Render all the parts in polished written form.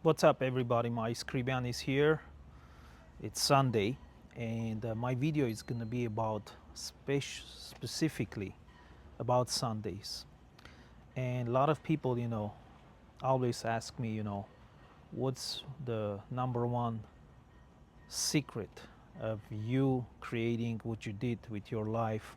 What's up, everybody? My Scribian is here. It's Sunday, and my video is going to be about specifically about Sundays. And a lot of people, always ask me, what's the number one secret of you creating what you did with your life?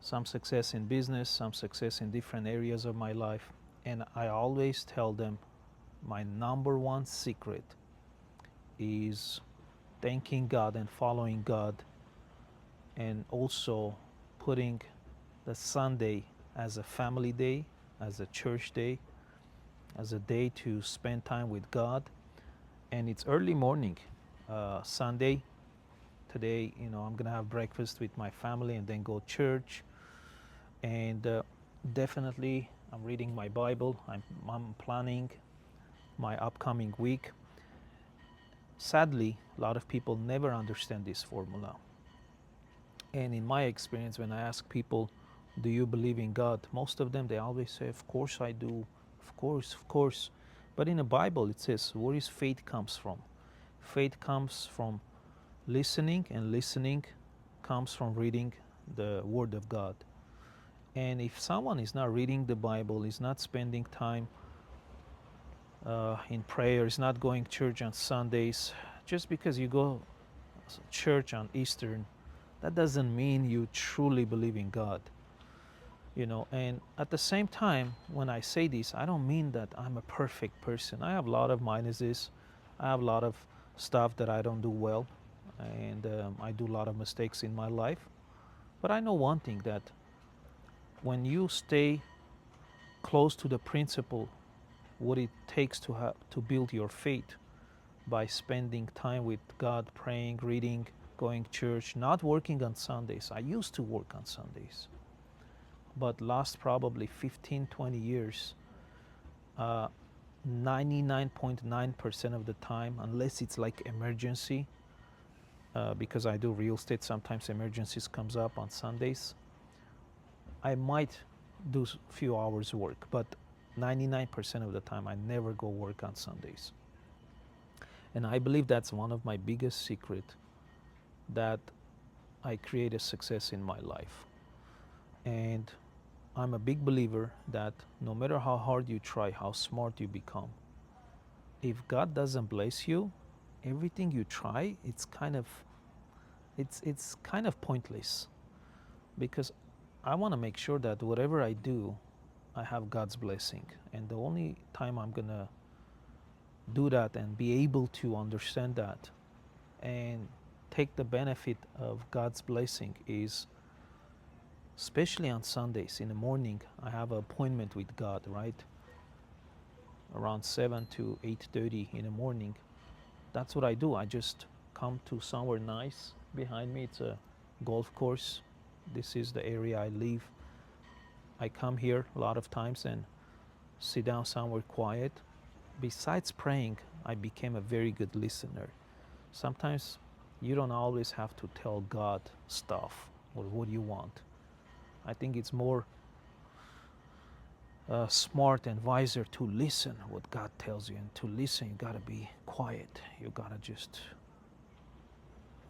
Some success in business, some success in different areas of my life. And I always tell them my number one secret is thanking God and following God, and also putting the Sunday as a family day, as a church day, as a day to spend time with God. And it's early morning, Sunday. Today, I'm gonna have breakfast with my family and then go church. And definitely, I'm reading my Bible. I'm planning my upcoming week. Sadly, a lot of people never understand this formula. And in my experience, when I ask people, do you believe in God? Most of them, they always say, of course I do. Of course, of course. But in the Bible, it says, where is faith comes from? Faith comes from listening, and listening comes from reading the Word of God. And if someone is not reading the Bible, is not spending time in prayer, is not going to church on Sundays, just because you go to church on Eastern, that doesn't mean you truly believe in God. And at the same time, when I say this, I don't mean that I'm a perfect person. I have a lot of minuses. I have a lot of stuff that I don't do well, and I do a lot of mistakes in my life. But I know one thing, that when you stay close to the principle, what it takes to build your faith, by spending time with God, praying, reading, going to church, not working on Sundays. I used to work on Sundays, but last probably 15, 20 years, 99.9% of the time, unless it's like emergency, because I do real estate, sometimes emergencies comes up on Sundays, I might do a few hours work, but 99% of the time I never go work on Sundays. And I believe that's one of my biggest secret, that I create a success in my life. And I'm a big believer that no matter how hard you try, how smart you become, if God doesn't bless you, everything you try, it's kind of pointless. Because I want to make sure that whatever I do, I have God's blessing. And the only time I'm gonna do that and be able to understand that and take the benefit of God's blessing is, especially on Sundays in the morning. I have an appointment with God, right? Around 7 to 8:30 in the morning. That's what I do. I just come to somewhere nice. Behind me, it's a golf course. This is the area I live. I come here a lot of times and sit down somewhere quiet. Besides praying, I became a very good listener. Sometimes you don't always have to tell God stuff or what you want. I think it's more smart and wiser to listen what God tells you. And to listen, you gotta be quiet. You gotta just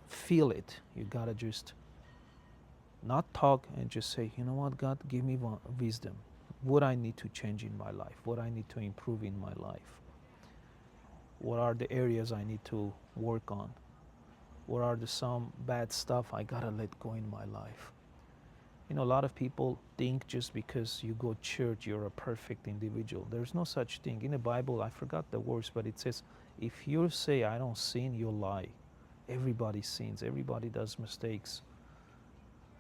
feel it. You gotta just not talk and just say, you know what, God, give me wisdom. What I need to change in my life, what I need to improve in my life, what are the areas I need to work on, what are some bad stuff I gotta let go in my life. A lot of people think just because you go to church, you're a perfect individual. There's no such thing. In the Bible, I forgot the words, but it says, if you say, I don't sin, you lie. Everybody sins, everybody does mistakes.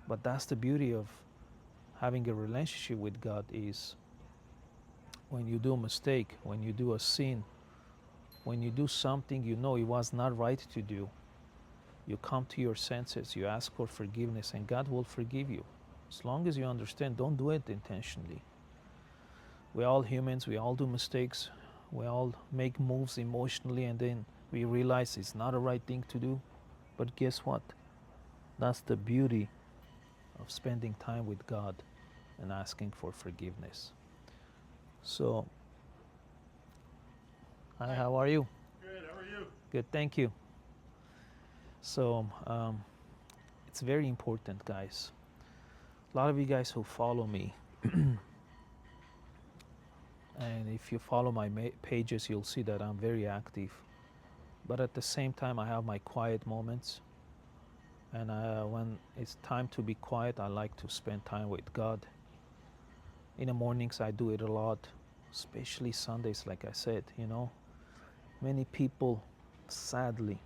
But that's the beauty of having a relationship with God, is when you do a mistake, when you do a sin, when you do something you know it was not right to do, you come to your senses, you ask for forgiveness, and God will forgive you. As long as you understand, don't do it intentionally. We're all humans, we all do mistakes, we all make moves emotionally, and then we realize it's not a right thing to do. But guess what? That's the beauty of spending time with God and asking for forgiveness. So Hi, how are you? Good, how are you? Good, thank you. So, it's very important, guys. A lot of you guys who follow me, and if you follow my pages, you'll see that I'm very active. But at the same time, I have my quiet moments. And when it's time to be quiet, I like to spend time with God. In the mornings, I do it a lot, especially Sundays, like I said, you know. Many people, sadly,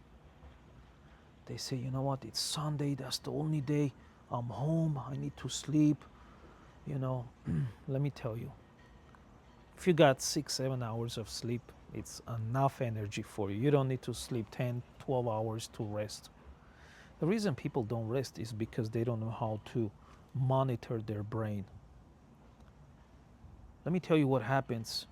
they say, you know what, it's Sunday, that's the only day I'm home, I need to sleep. You know, let me tell you, if you got 6, 7 hours of sleep, it's enough energy for you. You don't need to sleep 10, 12 hours to rest. The reason people don't rest is because they don't know how to monitor their brain. Let me tell you what happens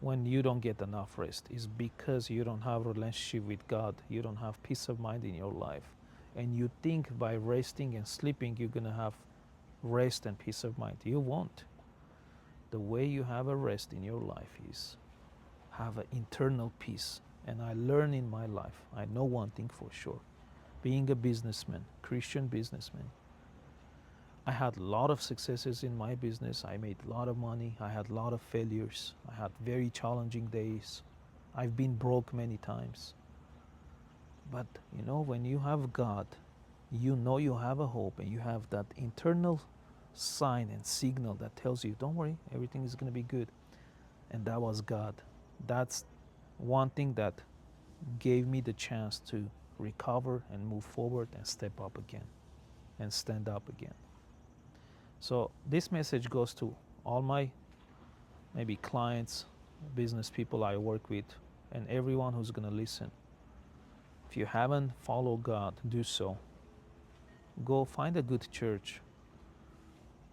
when you don't get enough rest is because you don't have a relationship with God. You don't have peace of mind in your life. And you think by resting and sleeping you're going to have rest and peace of mind. You won't. The way you have a rest in your life is have an internal peace. And I learn in my life, I know one thing for sure. Being a businessman, Christian businessman, I had a lot of successes in my business. I made a lot of money. I had a lot of failures. I had very challenging days. I've been broke many times. But you know, when you have God, you know you have a hope and you have that internal sign and signal that tells you, don't worry, everything is going to be good. And that was God. That's one thing that gave me the chance to recover and move forward and step up again and stand up again. So this message goes to all my maybe clients, business people I work with, and everyone who's going to listen. If you haven't followed God, do so. Go find a good church.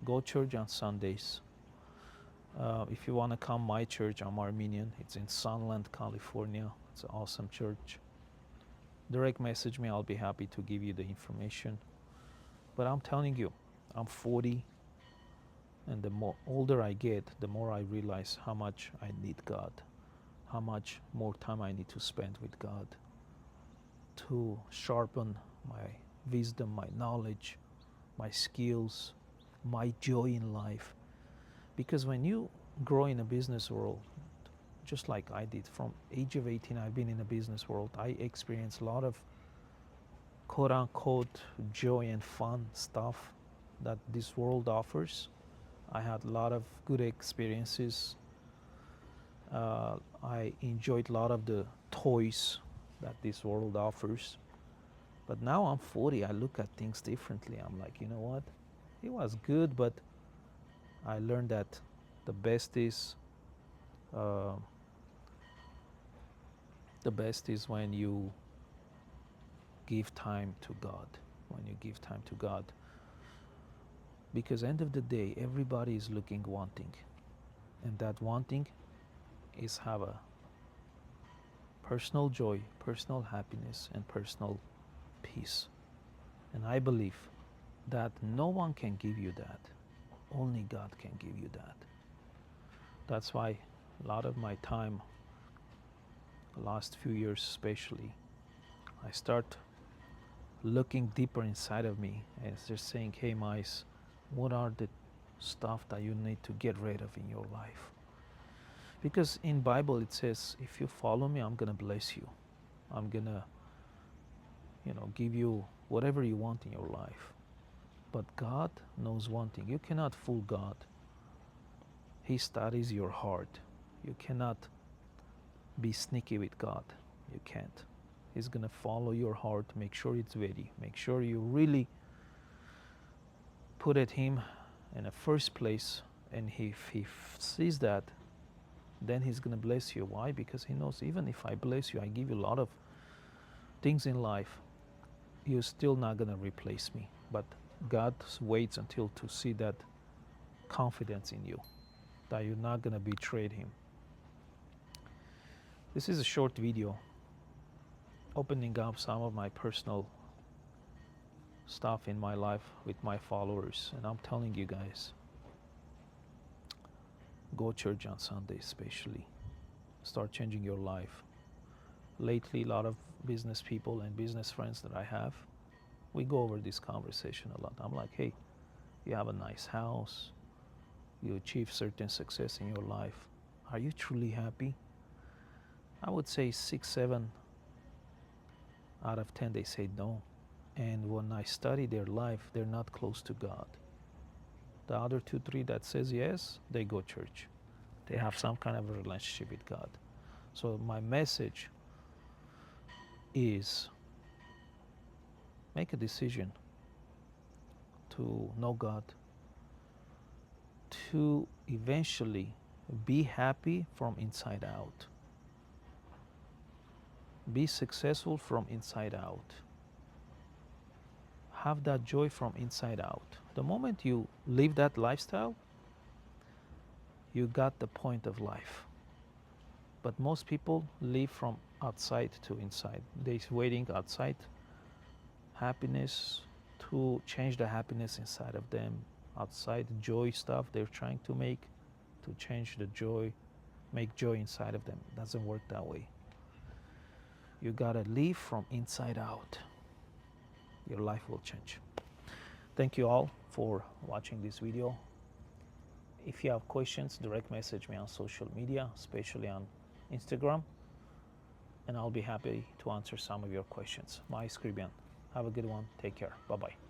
Go church on Sundays. If you want to come my church, I'm Armenian. It's in Sunland, California. It's an awesome church. Direct message me. I'll be happy to give you the information. But I'm telling you, I'm 40, and the more older I get, the more I realize how much I need God, how much more time I need to spend with God to sharpen my wisdom, my knowledge, my skills, my joy in life. Because when you grow in a business world, just like I did from age of 18, I've been in a business world. I experienced a lot of quote unquote joy and fun stuff that this world offers. I had a lot of good experiences. I enjoyed a lot of the toys that this world offers. But now I'm 40, I look at things differently. I'm like, you know what? It was good, but I learned that the best is uh, when you give time to God. When you give time to God, because end of the day, everybody is looking one thing, and that one thing is have a personal joy, personal happiness, and personal peace. And I believe that no one can give you that. Only God can give you that. That's why a lot of my time, the last few years especially, I start looking deeper inside of me and just saying, hey, Mice, what are the stuff that you need to get rid of in your life? Because in Bible it says, if you follow me, I'm gonna bless you. I'm gonna, give you whatever you want in your life. But God knows one thing. You cannot fool God. He studies your heart. You cannot be sneaky with God. You can't. He's gonna follow your heart, make sure it's ready, make sure you really put at Him in the first place. And if He sees that, then He's gonna bless you. Why? Because He knows even if I bless you, I give you a lot of things in life, you're still not gonna replace me. But God waits until to see that confidence in you, that you're not gonna betray Him. This is a short video opening up some of my personal stuff in my life with my followers, and I'm telling you guys, go church on Sunday especially. Start changing your life. lately, a lot of business people and business friends that I have, we go over this conversation a lot. I'm like, hey, you have a nice house, you achieve certain success in your life. Are you truly happy? I would say 6, 7 out of 10 they say no. And when I study their life, they're not close to God. The other 2, 3 that says yes, they go church. They have some kind of a relationship with God. So my message is make a decision to know God, to eventually be happy from inside out. Be successful from inside out. Have that joy from inside out. The moment you live that lifestyle, you got the point of life. But most people live from outside to inside. They're waiting outside happiness to change the happiness inside of them. Outside joy stuff they're trying to make to change the joy, make joy inside of them. It doesn't work that way. You gotta live from inside out. Your life will change. Thank you all for watching this video. If you have questions, direct message me on social media, especially on Instagram, and I'll be happy to answer some of your questions. My Scribian. Have a good one. Take care. Bye-bye.